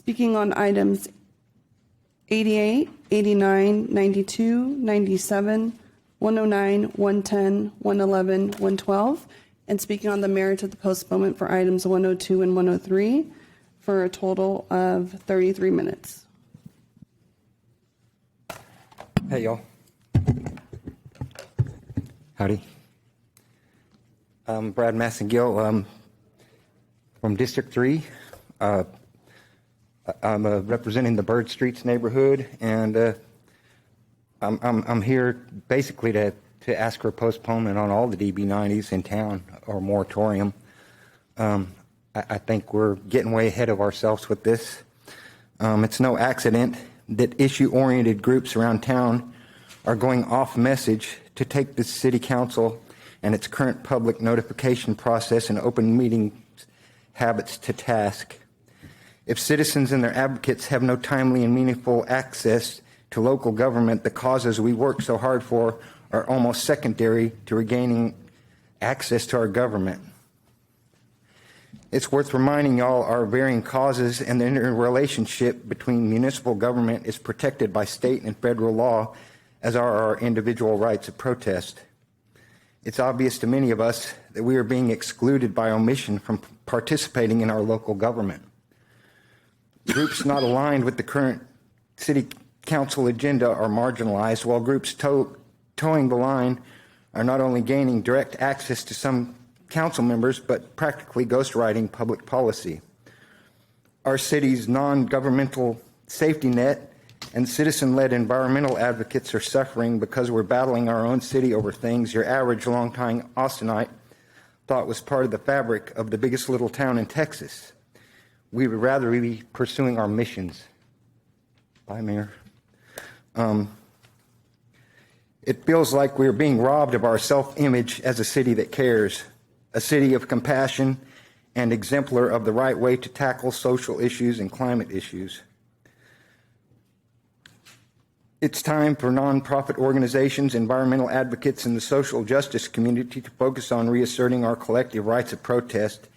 Speaking on items 88, 89, 92, 97, 109, 110, 111, 112, and speaking on the merits of the postponement for items 102 and 103 for a total of 33 minutes. Hey, y'all. Howdy. I'm Brad Massengill from District 3. I'm representing the Bird Streets neighborhood, and I'm here basically to ask for a postponement on all the DB90s in town, or moratorium. I think we're getting way ahead of ourselves with this. It's no accident that issue-oriented groups around town are going off message to take the city council and its current public notification process and open meeting habits to task. If citizens and their advocates have no timely and meaningful access to local government, the causes we work so hard for are almost secondary to regaining access to our government. It's worth reminding y'all our varying causes and the interrelationship between municipal government is protected by state and federal law, as are our individual rights of protest. It's obvious to many of us that we are being excluded by omission from participating in our local government. Groups not aligned with the current city council agenda are marginalized, while groups towing the line are not only gaining direct access to some council members, but practically ghostwriting public policy. Our city's non-governmental safety net and citizen-led environmental advocates are suffering because we're battling our own city over things your average longtime Austinite thought was part of the fabric of the biggest little town in Texas. We would rather be pursuing our missions. Bye, Mayor. It feels like we're being robbed of our self-image as a city that cares, a city of compassion and exemplar of the right way to tackle social issues and climate issues. It's time for nonprofit organizations, environmental advocates, and the social justice community to focus on reasserting our collective rights of protest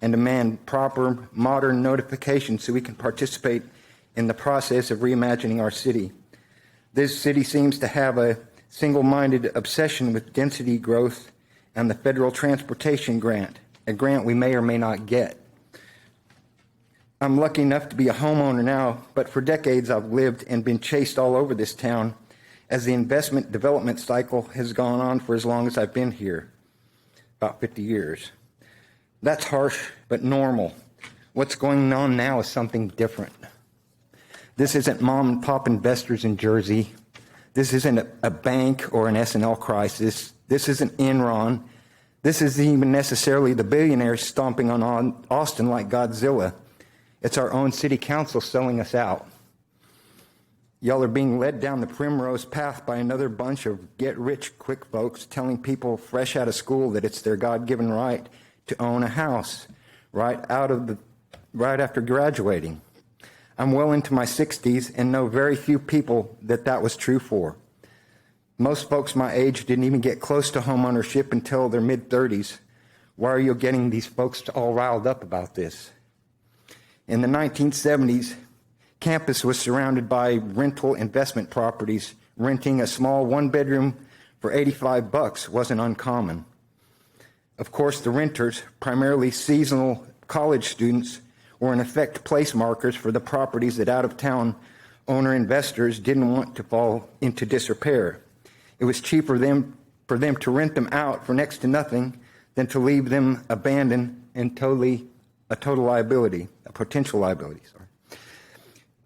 and demand proper, modern notification so we can participate in the process of reimagining our city. This city seems to have a single-minded obsession with density growth and the federal transportation grant, a grant we may or may not get. I'm lucky enough to be a homeowner now, but for decades I've lived and been chased all over this town as the investment development cycle has gone on for as long as I've been here, about 50 years. That's harsh, but normal. What's going on now is something different. This isn't mom and pop investors in Jersey. This isn't a bank or an SNL crisis. This isn't Enron. This isn't even necessarily the billionaires stomping on Austin like Godzilla. It's our own city council selling us out. Y'all are being led down the primrose path by another bunch of get-rich-quick folks telling people fresh out of school that it's their God-given right to own a house right after graduating. I'm well into my 60s and know very few people that was true for. Most folks my age didn't even get close to home ownership until their mid-30s. Why are you getting these folks all riled up about this? In the 1970s, campus was surrounded by rental investment properties. Renting a small one-bedroom for $85 wasn't uncommon. Of course, the renters, primarily seasonal college students, were in effect place markers for the properties that out-of-town owner investors didn't want to fall into disrepair. It was cheaper for them to rent them out for next to nothing than to leave them abandoned and a total liability, a potential liability, sorry.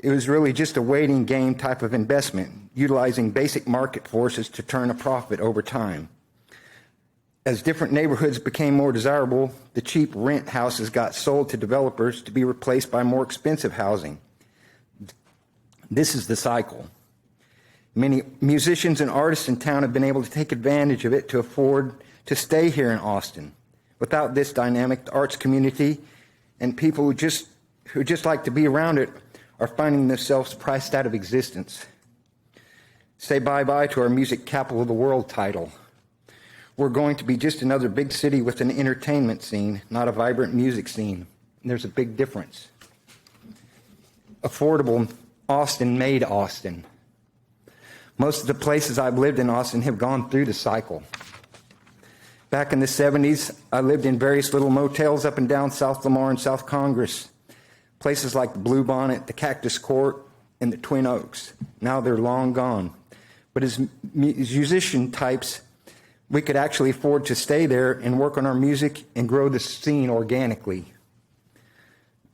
It was really just a waiting game type of investment, utilizing basic market forces to turn a profit over time. As different neighborhoods became more desirable, the cheap rent houses got sold to developers to be replaced by more expensive housing. This is the cycle. Many musicians and artists in town have been able to take advantage of it to afford to stay here in Austin. Without this dynamic, the arts community and people who just like to be around it are finding themselves priced out of existence. Say bye-bye to our music capital of the world title. We're going to be just another big city with an entertainment scene, not a vibrant music scene. And there's a big difference. affordable, Austin made Austin. Most of the places I've lived in Austin have gone through the cycle. Back in the 70s, I lived in various little motels up and down South Lamar and South Congress. Places like the Blue Bonnet, the Cactus Court, and the Twin Oaks. Now they're long gone. But as musician types, we could actually afford to stay there and work on our music and grow the scene organically.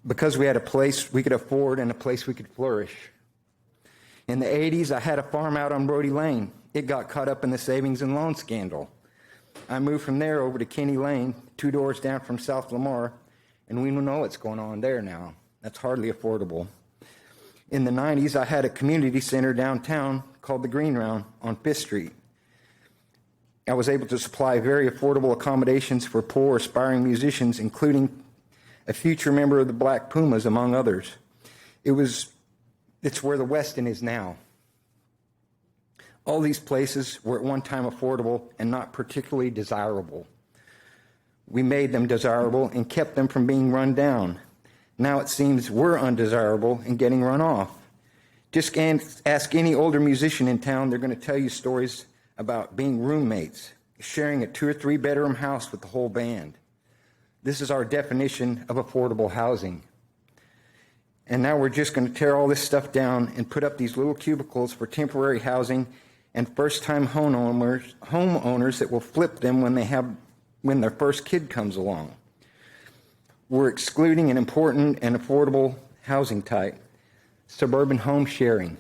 Because we had a place we could afford and a place we could flourish. In the 80s, I had a farm out on Brody Lane. It got caught up in the savings and loan scandal. I moved from there over to Kenny Lane, 2 doors down from South Lamar, and we know what's going on there now. That's hardly affordable. In the 90s, I had a community center downtown called the Green Round on 5th Street. I was able to supply very affordable accommodations for poor aspiring musicians, including a future member of the Black Pumas, among others. It's where the Westin is now. All these places were at one time affordable and not particularly desirable. We made them desirable and kept them from being run down. Now it seems we're undesirable and getting run off. Just ask any older musician in town, they're going to tell you stories about being roommates, sharing a 2 or 3 bedroom house with the whole band. This is our definition of affordable housing. And now we're just going to tear all this stuff down and put up these little cubicles for temporary housing and first-time homeowners that will flip them when their first kid comes along. We're excluding an important and affordable housing type, suburban home sharing.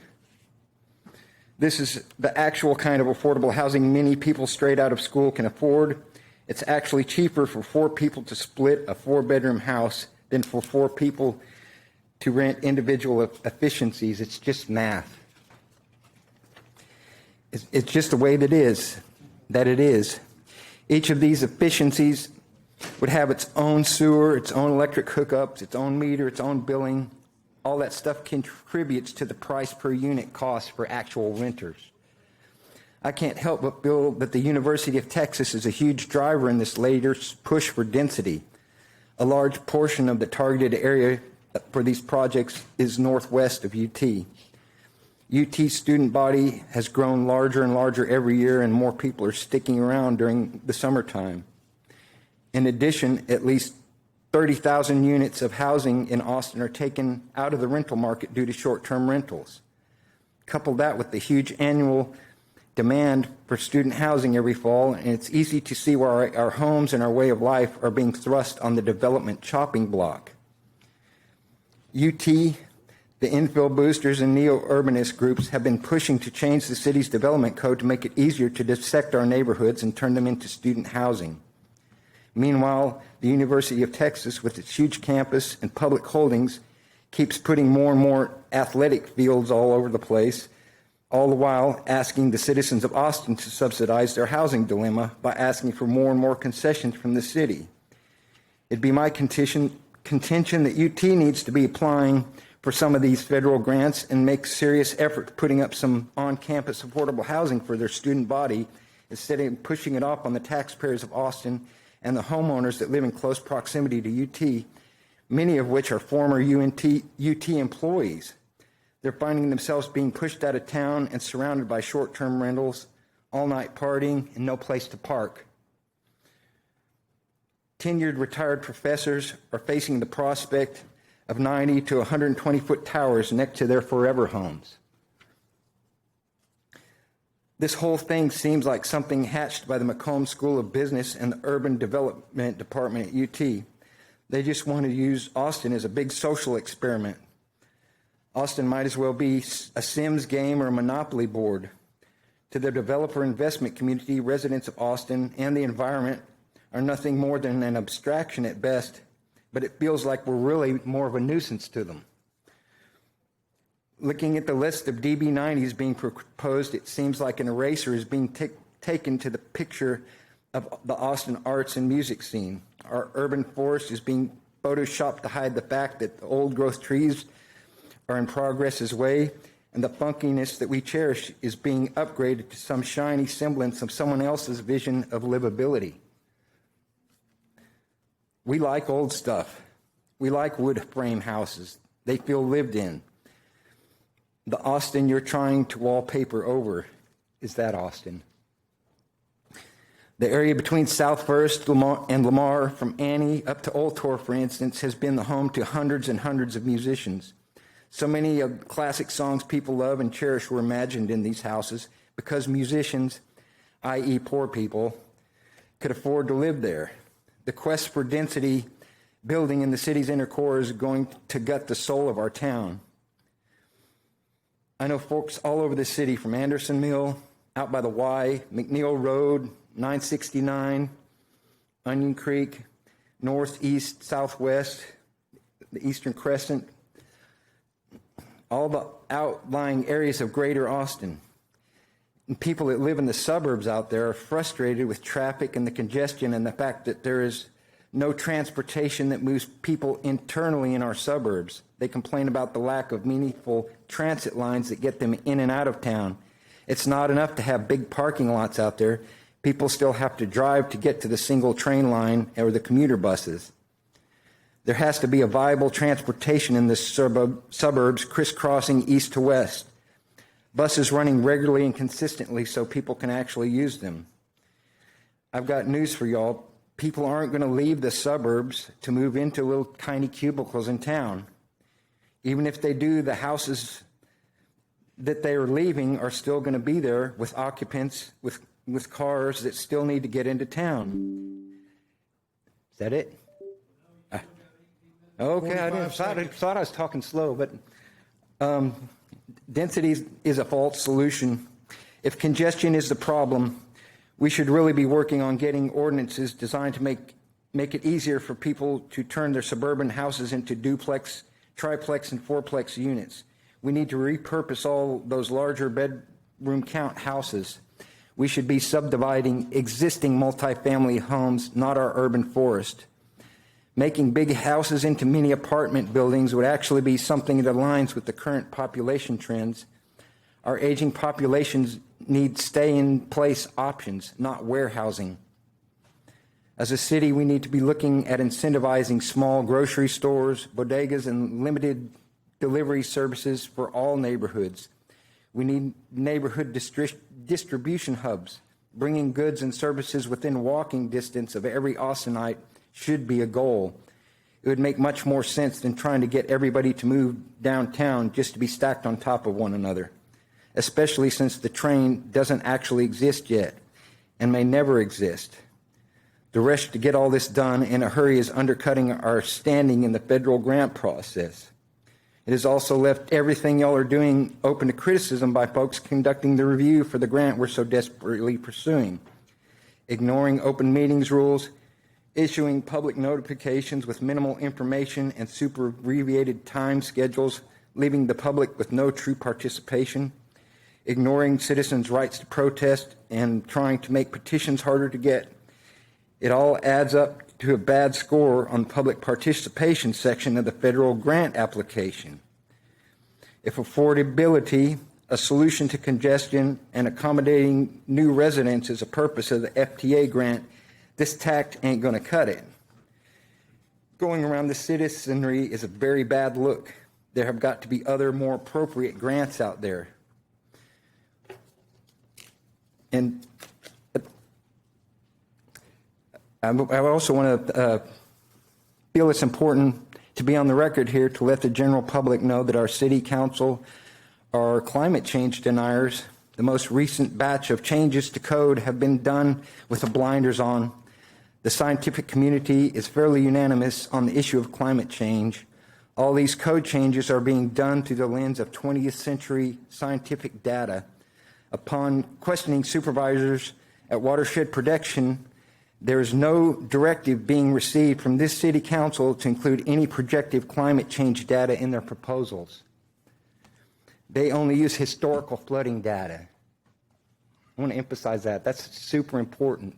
This is the actual kind of affordable housing many people straight out of school can afford. It's actually cheaper for 4 people to split a 4-bedroom house than for 4 people to rent individual efficiencies. It's just math. It's just the way that it is. Each of these efficiencies would have its own sewer, its own electric hookups, its own meter, its own billing. All that stuff contributes to the price per unit cost for actual renters. I can't help but feel that the University of Texas is a huge driver in this latest push for density. A large portion of the targeted area for these projects is northwest of UT. UT's student body has grown larger and larger every year, and more people are sticking around during the summertime. In addition, at least 30,000 units of housing in Austin are taken out of the rental market due to short-term rentals. Couple that with the huge annual demand for student housing every fall, and it's easy to see where our homes and our way of life are being thrust on the development chopping block. UT, the infill boosters and neo-urbanist groups have been pushing to change the city's development code to make it easier to dissect our neighborhoods and turn them into student housing. Meanwhile, the University of Texas, with its huge campus and public holdings, keeps putting more and more athletic fields all over the place, all the while asking the citizens of Austin to subsidize their housing dilemma by asking for more and more concessions from the city. It'd be my contention that UT needs to be applying for some of these federal grants and make serious effort putting up some on-campus affordable housing for their student body instead of pushing it off on the taxpayers of Austin and the homeowners that live in close proximity to UT, many of which are former UT employees. They're finding themselves being pushed out of town and surrounded by short-term rentals, all-night partying, and no place to park. Tenured retired professors are facing the prospect of 90 to 120-foot towers next to their forever homes. This whole thing seems like something hatched by the Macomb School of Business and the Urban Development Department at UT. They just want to use Austin as a big social experiment. Austin might as well be a Sims game or a Monopoly board. To the developer investment community, residents of Austin and the environment are nothing more than an abstraction at best, but it feels like we're really more of a nuisance to them. Looking at the list of DB90s being proposed, it seems like an eraser is being taken to the picture of the Austin arts and music scene. Our urban forest is being photoshopped to hide the fact that the old growth trees are in progress's way, and the funkiness that we cherish is being upgraded to some shiny semblance of someone else's vision of livability. We like old stuff. We like wood frame houses. They feel lived in. The Austin you're trying to wallpaper over is that Austin. The area between South First and Lamar, from Annie up to Old Tor, for instance, has been the home to hundreds and hundreds of musicians. So many of classic songs people love and cherish were imagined in these houses because musicians, i.e. poor people, could afford to live there. The quest for density building in the city's inner core is going to gut the soul of our town. I know folks all over the city, from Anderson Mill, out by the Y, McNeil Road, 969, Onion Creek, northeast, southwest, the Eastern Crescent, all the outlying areas of greater Austin. And people that live in the suburbs out there are frustrated with traffic and the congestion and the fact that there is no transportation that moves people internally in our suburbs. They complain about the lack of meaningful transit lines that get them in and out of town. It's not enough to have big parking lots out there. People still have to drive to get to the single train line or the commuter buses. There has to be a viable transportation in the suburbs, crisscrossing east to west. Buses running regularly and consistently so people can actually use them. I've got news for y'all. People aren't going to leave the suburbs to move into little tiny cubicles in town. Even if they do, the houses that they are leaving are still going to be there with occupants, with cars that still need to get into town. Is that it? Okay, I thought I was talking slow, but density is a false solution. If congestion is the problem, we should really be working on getting ordinances designed to make it easier for people to turn their suburban houses into duplex, triplex, and fourplex units. We need to repurpose all those larger bedroom count houses. We should be subdividing existing multifamily homes, not our urban forest. Making big houses into mini apartment buildings would actually be something that aligns with the current population trends. Our aging populations need stay-in-place options, not warehousing. As a city, we need to be looking at incentivizing small grocery stores, bodegas, and limited delivery services for all neighborhoods. We need neighborhood distribution hubs. Bringing goods and services within walking distance of every Austinite should be a goal. It would make much more sense than trying to get everybody to move downtown just to be stacked on top of one another, especially since the train doesn't actually exist yet and may never exist. The rush to get all this done in a hurry is undercutting our standing in the federal grant process. It has also left everything y'all are doing open to criticism by folks conducting the review for the grant we're so desperately pursuing. Ignoring open meetings rules, issuing public notifications with minimal information and super abbreviated time schedules, leaving the public with no true participation, ignoring citizens' rights to protest, and trying to make petitions harder to get. It all adds up to a bad score on the public participation section of the federal grant application. If affordability, a solution to congestion, and accommodating new residents is a purpose of the FTA grant, this tact ain't going to cut it. Going around the citizenry is a very bad look. There have got to be other, more appropriate grants out there. And I also want to feel it's important to be on the record here to let the general public know that our city council are climate change deniers. The most recent batch of changes to code have been done with the blinders on. The scientific community is fairly unanimous on the issue of climate change. All these code changes are being done through the lens of 20th century scientific data. Upon questioning supervisors at watershed protection, there is no directive being received from this city council to include any projected climate change data in their proposals. They only use historical flooding data. I want to emphasize that. That's super important.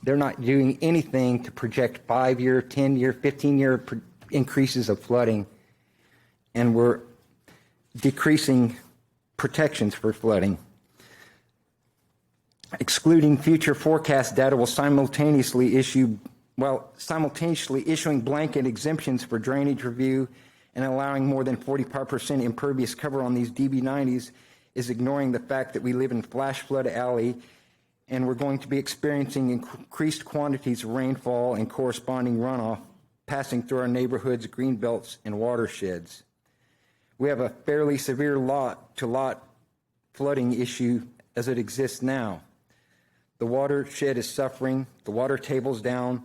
They're not doing anything to project 5-year, 10-year, 15-year increases of flooding, and we're decreasing protections for flooding. Excluding future forecast data will simultaneously issuing blanket exemptions for drainage review and allowing more than 45% impervious cover on these DB90s is ignoring the fact that we live in flash flood alley, and we're going to be experiencing increased quantities of rainfall and corresponding runoff passing through our neighborhoods, green belts, and watersheds. We have a fairly severe lot-to-lot flooding issue as it exists now. The watershed is suffering, the water table's down,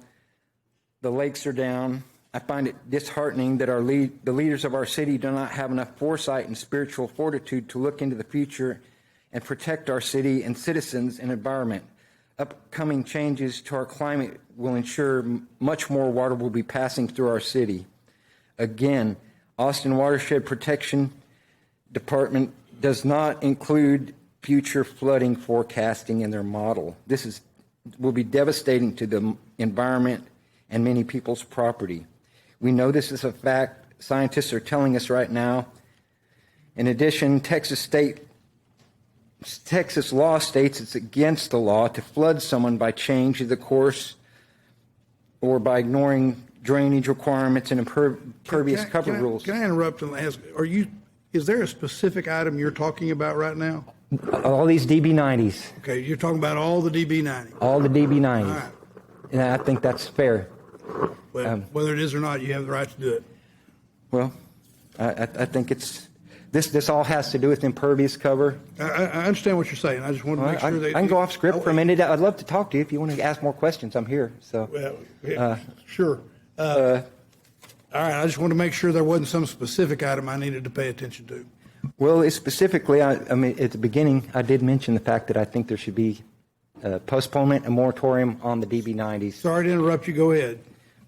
the lakes are down. I find it disheartening that the leaders of our city do not have enough foresight and spiritual fortitude to look into the future and protect our city and citizens and environment. Upcoming changes to our climate will ensure much more water will be passing through our city. Again, Austin Watershed Protection Department does not include future flooding forecasting in their model. This will be devastating to the environment and many people's property. We know this is a fact. Scientists are telling us right now. In addition, Texas law states it's against the law to flood someone by changing the course or by ignoring drainage requirements and impervious cover rules. Can I interrupt and ask, is there a specific item you're talking about right now? All these DB90s. Okay, you're talking about all the DB90. All the DB90s. All right. And I think that's fair. But whether it is or not, you have the right to do it. Well, I think this all has to do with impervious cover. I understand what you're saying. I just want to make sure that I can go off script for a minute. I'd love to talk to you if you want to ask more questions. I'm here. So. Well, sure. All right. I just want to make sure there wasn't some specific item I needed to pay attention to. Well, specifically, I mean, at the beginning, I did mention the fact that I think there should be postponement and moratorium on the DB90s. Sorry to interrupt you. Go ahead.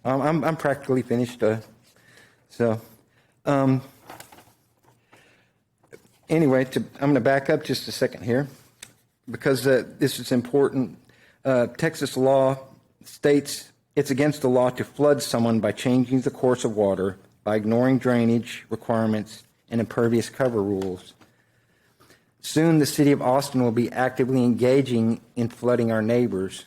I'm practically finished. Anyway, I'm going to back up just a second here because this is important. Texas law states it's against the law to flood someone by changing the course of water, by ignoring drainage requirements and impervious cover rules. Soon, the city of Austin will be actively engaging in flooding our neighbors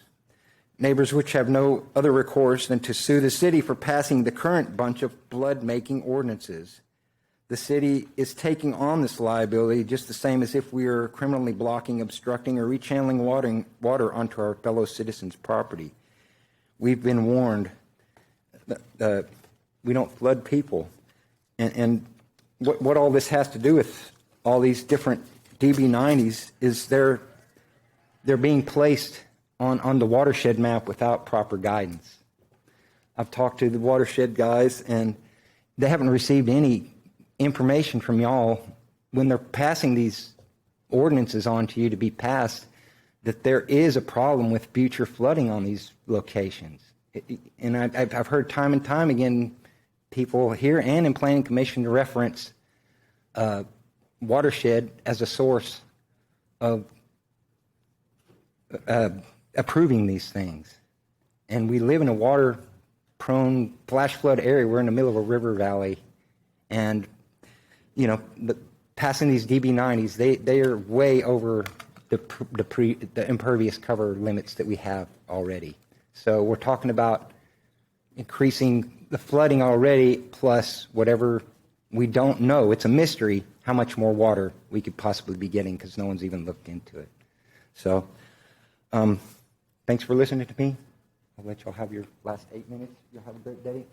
which have no other recourse than to sue the city for passing the current bunch of flood-making ordinances. The city is taking on this liability just the same as if we are criminally blocking, obstructing, or rechanneling water onto our fellow citizens' property. We've been warned that we don't flood people. And what all this has to do with all these different DB90s is they're being placed on the watershed map without proper guidance. I've talked to the watershed guys, and they haven't received any information from y'all when they're passing these ordinances on to you to be passed that there is a problem with future flooding on these locations. And I've heard time and time again people here and in Planning Commission to reference watershed as a source of approving these things. And we live in a water-prone flash flood area. We're in the middle of a river valley. And, you know, passing these DB90s, they are way over the impervious cover limits that we have already. So we're talking about increasing the flooding already, plus whatever we don't know. It's a mystery how much more water we could possibly be getting because no one's even looked into it. So thanks for listening to me. I'll let y'all have your last 8 minutes. Y'all have a great day.